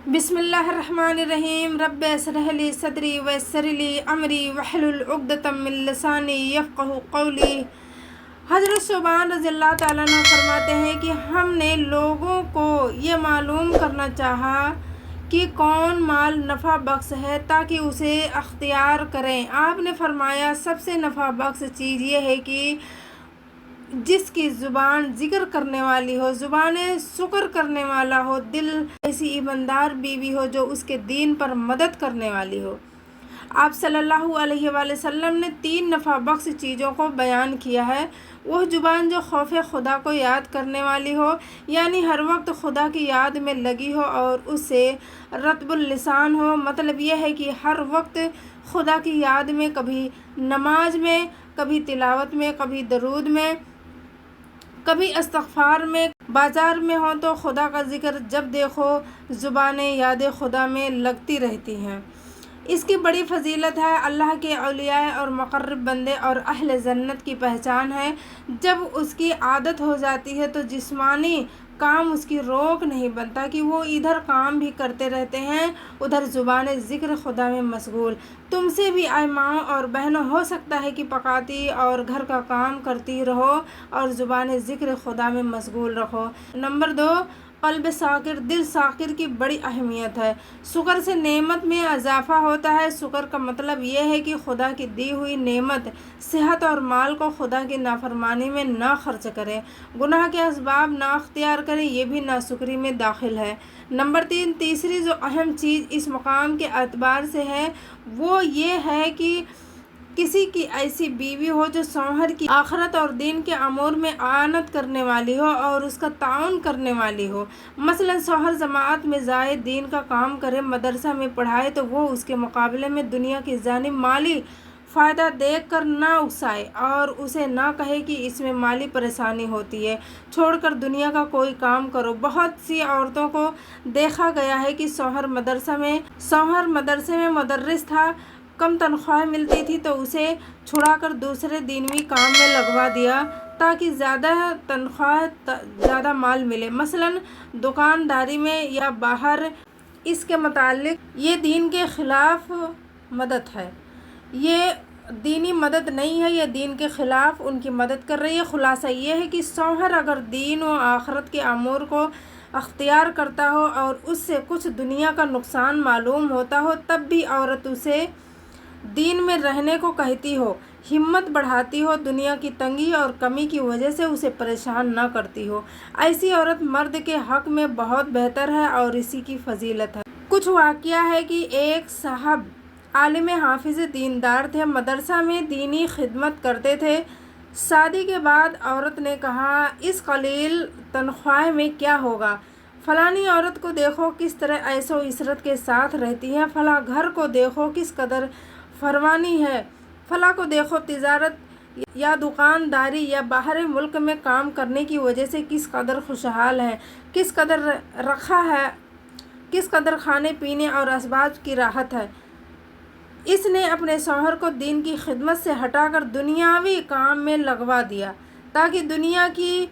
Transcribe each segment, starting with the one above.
بسم اللہ الرحمن الرحیم رب اشرح لی صدری ویسر لی امری واحلل عقدۃ من لسانی یفقہوا قولی۔ حضرت ثوبان رضی اللہ تعالیٰ عنہ فرماتے ہیں کہ ہم نے لوگوں کو یہ معلوم کرنا چاہا کہ کون مال نفع بخش ہے تاکہ اسے اختیار کریں۔ آپ نے فرمایا سب سے نفع بخش چیز یہ ہے کہ جس کی زبان ذکر کرنے والی ہو، زبان شکر کرنے والا ہو، دل ایسی ایماندار بیوی ہو جو اس کے دین پر مدد کرنے والی ہو۔ آپ صلی اللہ علیہ وآلہ وسلم نے 3 نفع بخش چیزوں کو بیان کیا ہے۔ وہ زبان جو خوف خدا کو یاد کرنے والی ہو، یعنی ہر وقت خدا کی یاد میں لگی ہو اور اس سے رطب اللسان ہو، مطلب یہ ہے کہ ہر وقت خدا کی یاد میں، کبھی نماز میں، کبھی تلاوت میں، کبھی درود میں، کبھی استغفار میں، بازار میں ہو تو خدا کا ذکر جب دیکھو زبانیں یاد خدا میں لگتی رہتی ہیں۔ اس کی بڑی فضیلت ہے، اللہ کے اولیاء اور مقرب بندے اور اہل جنت کی پہچان ہے۔ جب اس کی عادت ہو جاتی ہے تو جسمانی کام اس کی روک نہیں بنتا کہ وہ ادھر کام بھی کرتے رہتے ہیں، ادھر زبان ذکر خدا میں مشغول۔ تم سے بھی اے ماں اور بہنوں ہو سکتا ہے کہ پکاتی اور گھر کا کام کرتی رہو اور زبان ذکر خدا میں مشغول رہو۔ نمبر 2، قلب شاکر، دل شاکر کی بڑی اہمیت ہے۔ شکر سے نعمت میں اضافہ ہوتا ہے۔ شکر کا مطلب یہ ہے کہ خدا کی دی ہوئی نعمت، صحت اور مال کو خدا کی نافرمانی میں نہ خرچ کریں، گناہ کے اسباب نہ اختیار کریں، یہ بھی ناشکری میں داخل ہے۔ نمبر 3، تیسری جو اہم چیز اس مقام کے اعتبار سے ہے وہ یہ ہے کہ کسی کی ایسی بیوی ہو جو شوہر کی آخرت اور دین کے امور میں اعانت کرنے والی ہو اور اس کا تعاون کرنے والی ہو۔ مثلا شوہر جماعت میں جائے، دین کا کام کرے، مدرسہ میں پڑھائے تو وہ اس کے مقابلے میں دنیا کی جانب مالی فائدہ دیکھ کر نہ اکسائے اور اسے نہ کہے کہ اس میں مالی پریشانی ہوتی ہے، چھوڑ کر دنیا کا کوئی کام کرو۔ بہت سی عورتوں کو دیکھا گیا ہے کہ شوہر مدرسے میں مدرس تھا، کم تنخواہ ملتی تھی تو اسے چھڑا کر دوسرے دینوی کام میں لگوا دیا تاکہ زیادہ تنخواہ، زیادہ مال ملے، مثلا دکانداری میں یا باہر۔ اس کے متعلق یہ دین کے خلاف مدد ہے، یہ دینی مدد نہیں ہے، یہ دین کے خلاف ان کی مدد کر رہی ہے۔ خلاصہ یہ ہے کہ شوہر اگر دین و آخرت کے امور کو اختیار کرتا ہو اور اس سے کچھ دنیا کا نقصان معلوم ہوتا ہو تب بھی عورت اسے دین میں رہنے کو کہتی ہو، ہمت بڑھاتی ہو، دنیا کی تنگی اور کمی کی وجہ سے اسے پریشان نہ کرتی ہو، ایسی عورت مرد کے حق میں بہت بہتر ہے اور اسی کی فضیلت ہے۔ کچھ واقعہ ہے کہ ایک صاحب عالم حافظ دیندار تھے، مدرسہ میں دینی خدمت کرتے تھے۔ شادی کے بعد عورت نے کہا اس قلیل تنخواہ میں کیا ہوگا، فلانی عورت کو دیکھو کس طرح عیش و عشرت کے ساتھ رہتی ہے، فلاں گھر کو دیکھو کس قدر فروانی ہے، فلاں کو دیکھو تجارت یا دکانداری یا باہر ملک میں کام کرنے کی وجہ سے کس قدر خوشحال ہے، کس قدر رکھا ہے، کس قدر کھانے پینے اور اسباب کی راحت ہے۔ اس نے اپنے شوہر کو دین کی خدمت سے ہٹا کر دنیاوی کام میں لگوا دیا تاکہ دنیا کی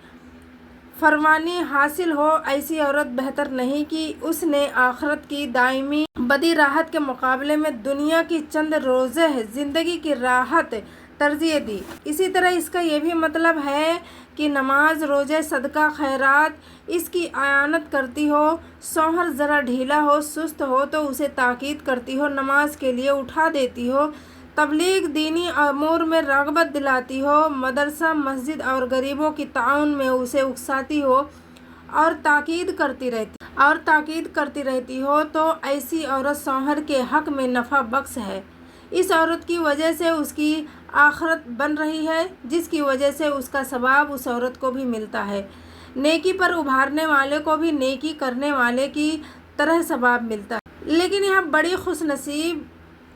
فروانی حاصل ہو۔ ایسی عورت بہتر نہیں کہ اس نے آخرت کی دائمی بدی راحت کے مقابلے میں دنیا کی چند روزہ زندگی کی راحت ترجیح دی۔ اسی طرح اس کا یہ بھی مطلب ہے کہ نماز، روزے، صدقہ، خیرات اس کی اعانت کرتی ہو، شوہر ذرا ڈھیلا ہو، سست ہو تو اسے تاکید کرتی ہو، نماز کے لیے اٹھا دیتی ہو، تبلیغ، دینی امور میں رغبت دلاتی ہو، مدرسہ، مسجد اور غریبوں کی تعاون میں اسے اکساتی ہو اور تاکید کرتی رہتی ہو تو ایسی عورت شوہر کے حق میں نفع بخش ہے۔ اس عورت کی وجہ سے اس کی آخرت بن رہی ہے، جس کی وجہ سے اس کا ثواب اس عورت کو بھی ملتا ہے، نیکی پر ابھارنے والے کو بھی نیکی کرنے والے کی طرح ثواب ملتا ہے۔ لیکن یہاں بڑی خوش نصیب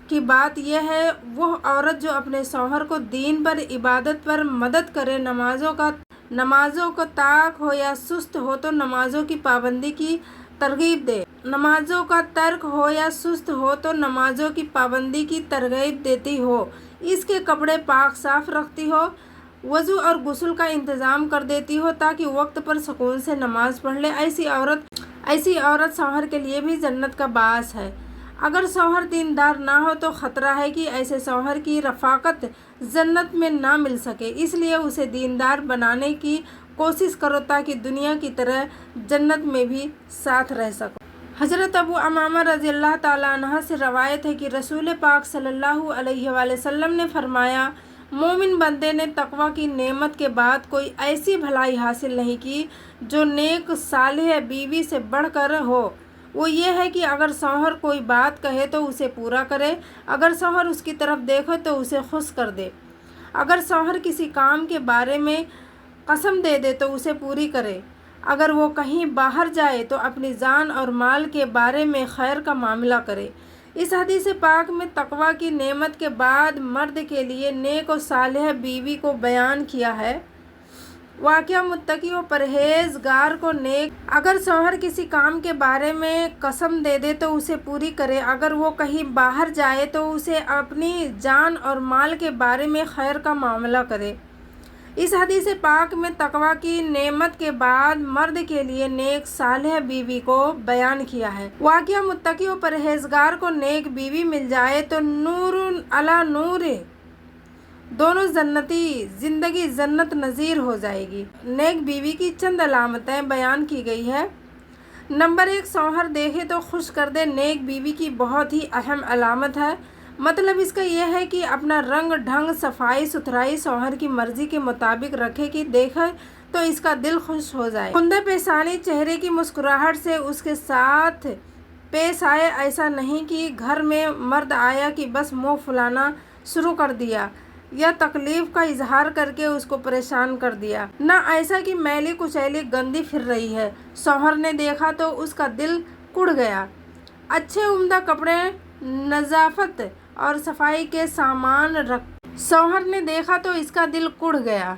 کی بات یہ ہے وہ عورت جو اپنے شوہر کو دین پر، عبادت پر مدد کرے، نمازوں کو تاک ہو یا سست ہو تو نمازوں کی پابندی کی ترغیب دے، نمازوں کا ترک ہو یا سست ہو تو نمازوں کی پابندی کی ترغیب دیتی ہو، اس کے کپڑے پاک صاف رکھتی ہو، وضو اور غسل کا انتظام کر دیتی ہو تاکہ وقت پر سکون سے نماز پڑھ لے۔ ایسی عورت ایسی عورت شوہر کے لیے بھی جنت کا باعث ہے۔ اگر شوہر دیندار نہ ہو تو خطرہ ہے کہ ایسے شوہر کی رفاقت جنت میں نہ مل سکے، اس لیے اسے دیندار بنانے کی کوشش کرو تاکہ دنیا کی طرح جنت میں بھی ساتھ رہ سکو۔ حضرت ابو امامہ رضی اللہ تعالیٰ عنہ سے روایت ہے کہ رسول پاک صلی اللہ علیہ وآلہ وسلم نے فرمایا، مومن بندے نے تقوی کی نعمت کے بعد کوئی ایسی بھلائی حاصل نہیں کی جو نیک صالح بیوی سے بڑھ کر ہو۔ وہ یہ ہے کہ اگر شوہر کوئی بات کہے تو اسے پورا کرے، اگر شوہر اس کی طرف دیکھے تو اسے خوش کر دے، اگر شوہر کسی کام کے بارے میں قسم دے دے تو اسے پوری کرے، اگر وہ کہیں باہر جائے تو اپنی جان اور مال کے بارے میں خیر کا معاملہ کرے۔ اس حدیث پاک میں تقوی کی نعمت کے بعد مرد کے لیے نیک و صالح بیوی کو بیان کیا ہے۔ واقعہ متقی و پرہیزگار کو نیک، اگر شوہر کسی کام کے بارے میں قسم دے دے تو اسے پوری کرے، اگر وہ کہیں باہر جائے تو اسے اپنی جان اور مال کے بارے میں خیر کا معاملہ کرے۔ اس حدیث پاک میں تقوی کی نعمت کے بعد مرد کے لیے نیک صالح بیوی کو بیان کیا ہے۔ واقعہ متقی و پرہیزگار کو نیک بیوی مل جائے تو نور علی نور، دونوں جنتی زندگی جنت نظیر ہو جائے گی۔ نیک بیوی کی چند علامتیں بیان کی گئی ہے۔ نمبر 1، شوہر دیکھے تو خوش کر دے نیک بیوی کی بہت ہی اہم علامت ہے۔ مطلب اس کا یہ ہے کہ اپنا رنگ ڈھنگ، صفائی ستھرائی شوہر کی مرضی کے مطابق رکھے کہ دیکھے تو اس کا دل خوش ہو جائے۔ خندہ پیشانی، چہرے کی مسکراہٹ سے اس کے ساتھ پیش آئے، ایسا نہیں کہ گھر میں مرد آیا کہ بس منہ پھلانا شروع کر دیا یا تکلیف کا اظہار کر کے اس کو پریشان کر دیا، نہ ایسا کہ میلی کچیلی گندی پھر رہی ہے۔ شوہر نے دیکھا تو اس کا دل کڑ گیا۔ اچھے عمدہ کپڑے، نظافت اور صفائی کے سامان شوہر نے دیکھا تو اس کا دل کڑ گیا۔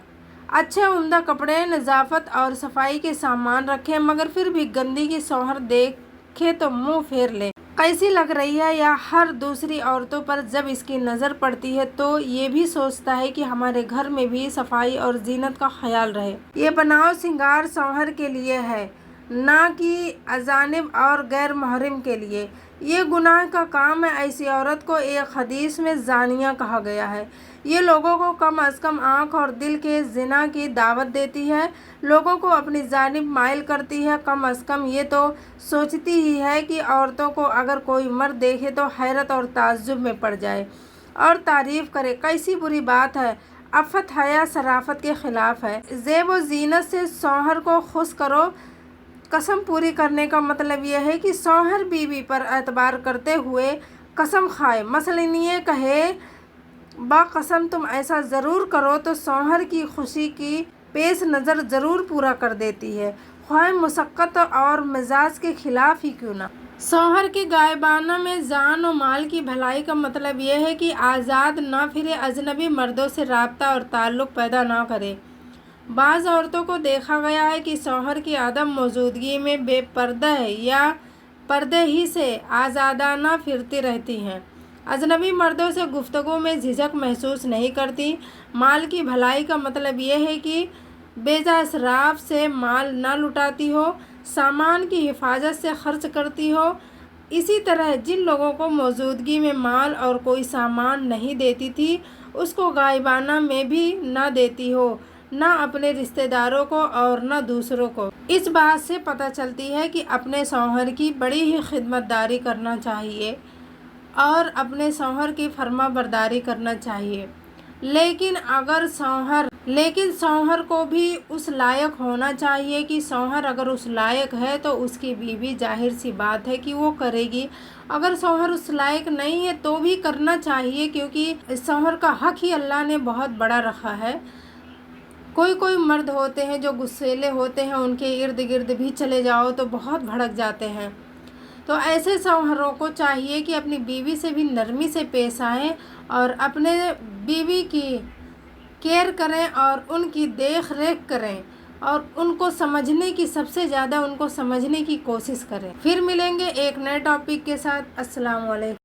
اچھے عمدہ کپڑے، نظافت اور صفائی کے سامان رکھے مگر پھر بھی گندگی شوہر دیکھے تو منہ پھیر لے، کیسی لگ رہی ہے، یا ہر دوسری عورتوں پر جب اس کی نظر پڑتی ہے تو یہ بھی سوچتا ہے کہ ہمارے گھر میں بھی صفائی اور زینت کا خیال رہے۔ یہ بناؤ سنگار شوہر کے لیے ہے، نہ کہ اجانب اور غیر محرم کے لیے۔ یہ گناہ کا کام ہے۔ ایسی عورت کو ایک حدیث میں زانیہ کہا گیا ہے۔ یہ لوگوں کو کم از کم آنکھ اور دل کے زنا کی دعوت دیتی ہے، لوگوں کو اپنی جانب مائل کرتی ہے۔ کم از کم یہ تو سوچتی ہی ہے کہ عورتوں کو اگر کوئی مرد دیکھے تو حیرت اور تعجب میں پڑ جائے اور تعریف کرے، کیسی بری بات ہے۔ عفت حیا شرافت کے خلاف ہے۔ زیب و زینت سے شوہر کو خوش کرو۔ قسم پوری کرنے کا مطلب یہ ہے کہ شوہر بیوی پر اعتبار کرتے ہوئے قسم کھائے، مثلاً یہ کہے، با قسم تم ایسا ضرور کرو، تو شوہر کی خوشی کی پیش نظر ضرور پورا کر دیتی ہے، خواہ مشقت اور مزاج کے خلاف ہی کیوں نہ۔ شوہر کے غائبانہ میں جان و مال کی بھلائی کا مطلب یہ ہے کہ آزاد نہ پھرے، اجنبی مردوں سے رابطہ اور تعلق پیدا نہ کرے۔ بعض عورتوں کو دیکھا گیا ہے کہ شوہر کی عدم موجودگی میں بے پردہ یا پردے ہی سے آزادانہ پھرتی رہتی ہیں، اجنبی مردوں سے گفتگو میں جھجک محسوس نہیں کرتی۔ مال کی بھلائی کا مطلب یہ ہے کہ بے جا اسراف سے مال نہ لٹاتی ہو، سامان کی حفاظت سے خرچ کرتی ہو۔ اسی طرح جن لوگوں کو موجودگی میں مال اور کوئی سامان نہیں دیتی تھی، اس کو غائبانہ میں بھی نہ دیتی ہو، نہ اپنے رشتہ داروں کو اور نہ دوسروں کو۔ اس بات سے پتہ چلتی ہے کہ اپنے شوہر کی بڑی ہی خدمت داری کرنا چاہیے اور اپنے شوہر کی فرما برداری کرنا چاہیے، لیکن شوہر کو بھی اس لائق ہونا چاہیے کہ شوہر اگر اس لائق ہے تو اس کی بیوی ظاہر سی بات ہے کہ وہ کرے گی، اگر شوہر اس لائق نہیں ہے تو بھی کرنا چاہیے، کیونکہ شوہر کا حق ہی اللہ نے بہت بڑا رکھا ہے۔ کوئی مرد ہوتے ہیں جو غصیلے ہوتے ہیں، ان کے ارد گرد بھی چلے جاؤ تو بہت بھڑک جاتے ہیں، تو ایسے شوہروں کو چاہیے کہ اپنی بیوی سے بھی نرمی سے پیش آئیں اور اپنے بیوی کی کیئر کریں اور ان کی دیکھ ریکھ کریں اور ان کو سمجھنے کی، سب سے زیادہ ان کو سمجھنے کی کوشش کریں۔ پھر ملیں گے ایک نئے ٹاپک کے ساتھ۔ السلام علیکم۔